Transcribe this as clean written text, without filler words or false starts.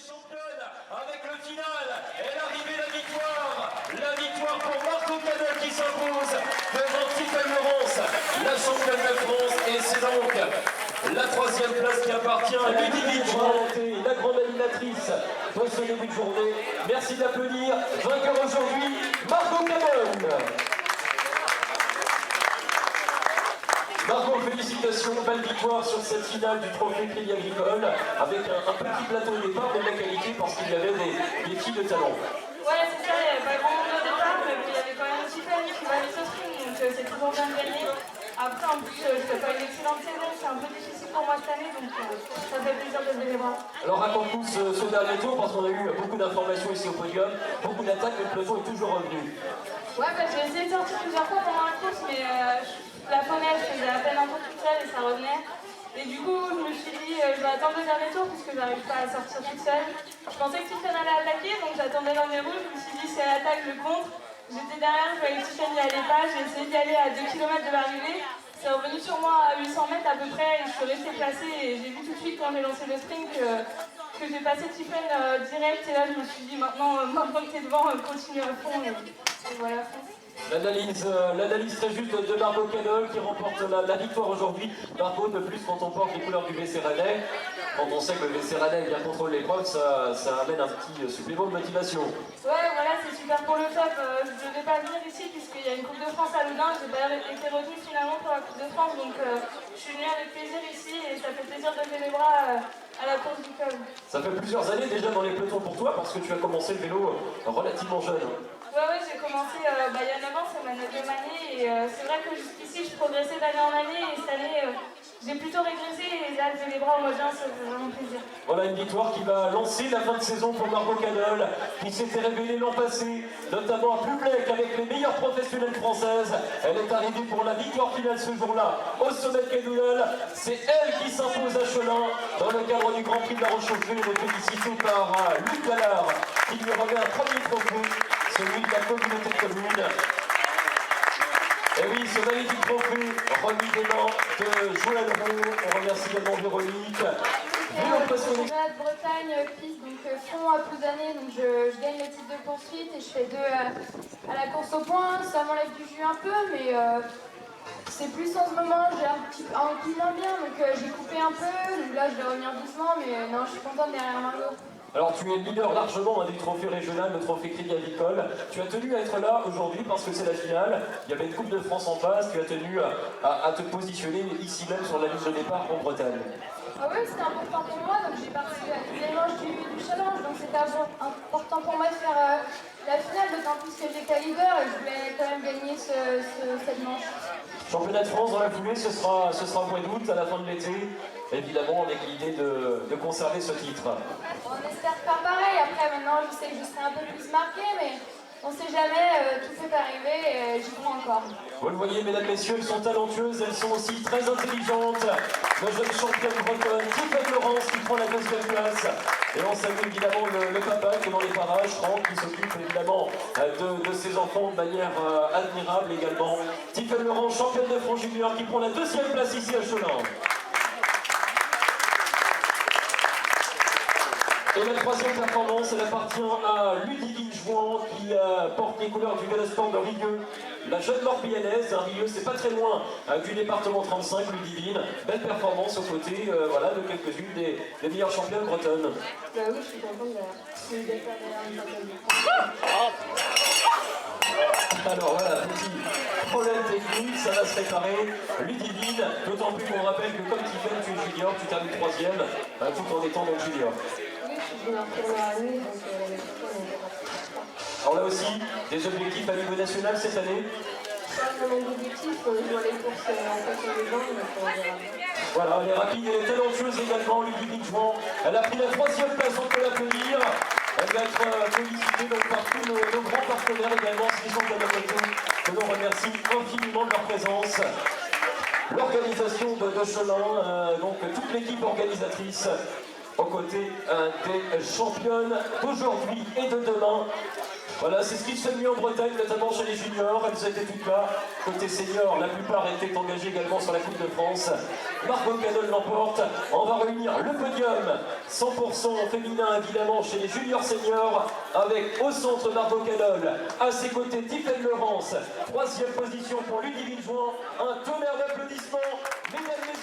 championne avec le final et l'arrivée de la victoire pour Marco Canol qui s'impose devant Tiffany Laurence, la championne de France, et c'est donc la troisième place qui appartient à Ludivine Jouan, la grande animatrice de ce début de journée. Merci d'applaudir, vainqueur aujourd'hui, Marco Canol. Marco, félicitations, belle victoire sur cette finale du Trophée Crédit Agricole avec un petit plateau au départ, mais de la qualité parce qu'il y avait des filles de talent. Ouais, c'est ça, il n'y avait pas grand monde au départ, mais il y avait quand même Tiffany qui valait ce sprint, donc c'est toujours bien de gagner. Après, en plus, je fais pas une excellente saison, c'est un peu difficile pour moi cette année, donc ça fait plaisir de lever les bras. Alors raconte-nous ce dernier tour, parce qu'on a eu beaucoup d'informations ici au podium, beaucoup d'attaques, mais le peloton est toujours revenu. Ouais, bah, j'ai essayé de sortir plusieurs fois pendant la course, mais la fenêtre, je faisais à peine un peu toute seule et ça revenait. Et du coup, je me suis dit, je vais attendre le dernier tour puisque j'arrive pas à sortir toute seule. Je pensais que Tiffany allait attaquer, donc j'attendais dans les roues. Je me suis dit, si elle attaque, je contre. J'étais derrière, je voyais que Tiffany n'y allait pas. J'ai essayé d'y aller à 2 km de l'arrivée. C'est revenu sur moi à 800 mètres à peu près et je suis restée placée. Et j'ai vu tout de suite quand j'ai lancé le sprint que j'ai passé Tiffany direct. Et là, je me suis dit, maintenant que t'es devant, continue à fond. Et voilà, fonce. L'analyse très juste de Marco Canol qui remporte la victoire aujourd'hui. Marco, de plus, quand on porte les couleurs du VC Rennais, quand on sait que le VC Rennais bien contrôle l'épreuve, ça amène un petit supplément de motivation. Ouais, voilà, c'est super pour le top. Je ne devais pas venir ici puisqu'il y a une Coupe de France à Loudun. Je n'ai pas été retenue finalement pour la Coupe de France, donc je suis venue avec plaisir ici et ça fait plaisir de lever les bras à la course du club. Ça fait plusieurs années déjà dans les pelotons pour toi parce que tu as commencé le vélo relativement jeune. Ouais, j'ai commencé il y a 9 ans, c'est ma 9e année et c'est vrai que jusqu'ici je progressais d'année en année et cette année j'ai plutôt régressé et là lever les bras au mois de juin, ça fait vraiment plaisir. Voilà une victoire qui va lancer la fin de saison pour Marco Canol qui s'était révélée l'an passé, notamment à Public avec les meilleures professionnelles françaises. Elle est arrivée pour la victoire finale ce jour-là au sommet de Cadoulol. C'est elle qui s'impose à Chelin dans le cadre du Grand Prix de la Roche-aux-Feux. Elle est félicitée par Luc Ballard qui lui remet un premier trophée, celui de la communauté de communes. Et oui, ce magnifique trophée remis des mains de Joël Roux. On remercie également Véronique. Championnat de Bretagne, piste, donc fond à plus d'années, donc je gagne le titre de poursuite et je fais 2 à la course au point. Ça m'enlève du jus un peu, mais c'est plus en ce moment, j'ai un petit moins bien, donc j'ai coupé un peu. Donc là, je vais revenir doucement, mais non, je suis contente derrière Margot. Alors tu es le leader largement des trophées régionaux, le trophée Crédit Agricole. Tu as tenu à être là aujourd'hui parce que c'est la finale. Il y avait une Coupe de France en face. Tu as tenu à te positionner ici même sur la ligne de départ en Bretagne. Ah oui, c'était important pour moi, donc j'ai participé à toutes les manches du challenge, donc c'était important pour moi de faire la finale, d'autant plus que j'étais leader et je voulais quand même gagner cette manche. Championnat de France dans la foulée, ce sera au mois d'août, à la fin de l'été, évidemment avec l'idée de conserver ce titre. On espère faire pareil, après maintenant je sais que je serai un peu plus marquée, mais on ne sait jamais, tout peut arriver et j'y crois encore. Vous le voyez, mesdames, messieurs, elles sont talentueuses, elles sont aussi très intelligentes. La jeune championne bretonne, Tiffany Laurence, qui prend la 2e place. Et on salue évidemment le papa qui est dans les parages, Franck, qui s'occupe évidemment de ses enfants de manière admirable également. Tiffany Laurence, championne de France junior, qui prend la 2e place ici à Chelin. Et la 3e performance, elle appartient à Ludivine Jouan qui porte les couleurs du Vélosport de Rieux. La jeune Morbihannaise, Rieux, c'est pas très loin du département 35, Ludivine. Belle performance aux côtés voilà, de quelques-unes des meilleures championnes bretonnes. Bah oui, je suis contente d'être derrière. Alors voilà, petit problème technique, ça va se réparer. Ludivine, d'autant plus qu'on rappelle que comme Tiffany, tu es junior, tu termines 3e, tout en étant donc junior. Alors là aussi, des objectifs à niveau national cette année? Mon objectif, je vois les courses en fait sur les bancs, voilà, elle est rapide, elle est talentueuse également, Ludivine Jouan. Elle a pris la 3e place, on peut l'applaudir. Elle va être félicitée donc par tous nos grands partenaires également, qui sont de la moto, que l'on remercie infiniment de leur présence. L'organisation de Chelin, donc toute l'équipe organisatrice, aux côtés des championnes d'aujourd'hui et de demain. Voilà, c'est ce qui se fait mieux en Bretagne, notamment chez les juniors. Elles étaient toutes là. Côté senior, la plupart étaient engagés également sur la Coupe de France. Margot Cadol l'emporte. On va réunir le podium 100% féminin, évidemment, chez les juniors seniors, avec au centre Margot Cadol. À ses côtés, Tiffaine Laurence. 3e position pour Ludivine Jouan. Un tonnerre d'applaudissements. Mesdames,